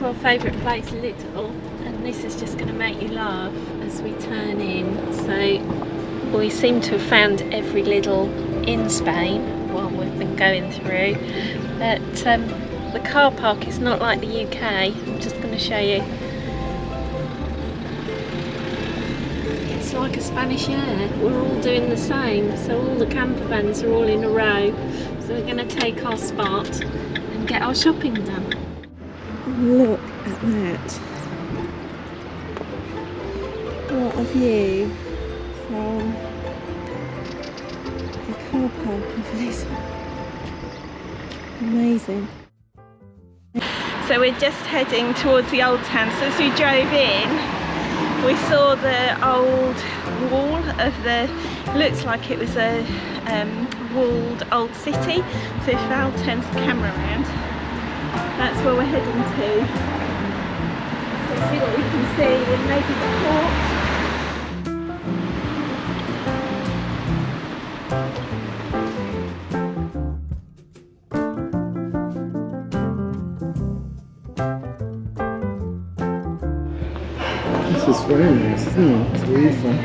our favourite place, Little, and this is just going to make you laugh as we turn in. So we seem to have found every Lidl in Spain while we've been going through, but the car park is not like the UK. I'm just going to show you. It's like a Spanish Air. We're all doing the same, so all the camper vans are all in a row. So we're going to take our spot and get our shopping done. Look at that. What a view from the car park of Lisbon. Amazing. So we're just heading towards the old town. So as we drove in, we saw the old wall of the, looks like it was a walled old city. So if Val turns the camera around, that's where we're heading to. So see what we can see, and maybe the port. This is very nice, isn't it? It's really fun.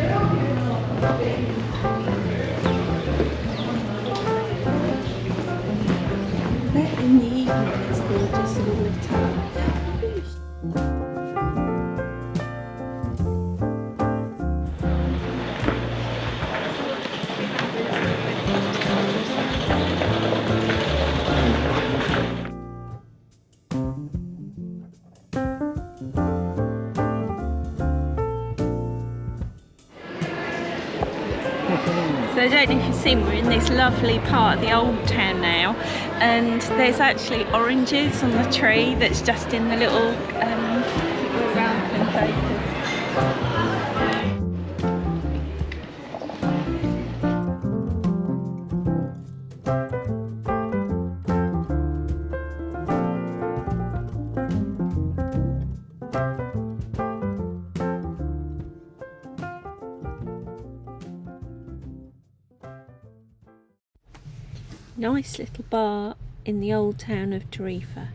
But in the evening it's gorgeous and all the time. So I don't know if you've seen, we're in this lovely part of the old town now, and there's actually oranges on the tree that's just in the little ramp and focus. Nice little bar in the old town of Tarifa.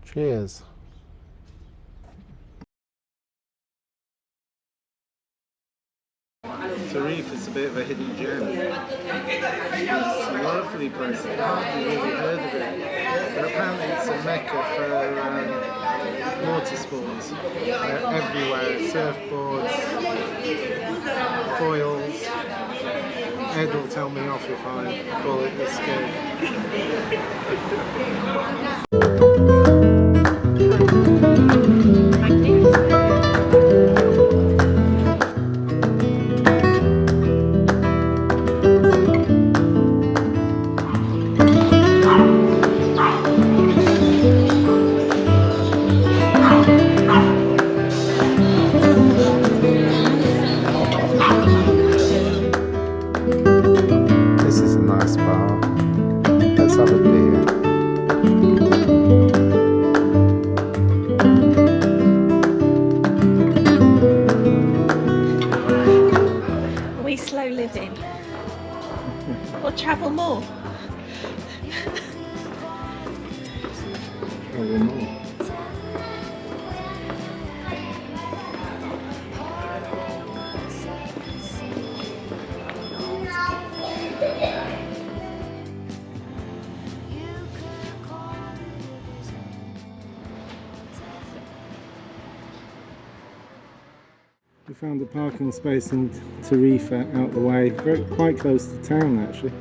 Cheers. Tarifa's a bit of a hidden gem. It's a lovely place. I've hardly really heard of it. But apparently it's a mecca for water sports. Everywhere. Surfboards, foils. Ed will tell me off if I call it the This is a nice bar. Let's have a beer. Are we slow living? Or travel more? Travel more. We found a parking space in Tarifa out the way, quite close to town actually.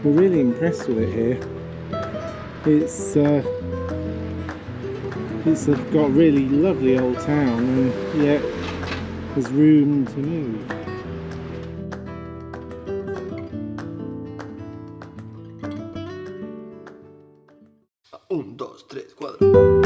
We're really impressed with it here. It's got a really lovely old town, and yet there's room to move. Un, dos, tres, cuatro.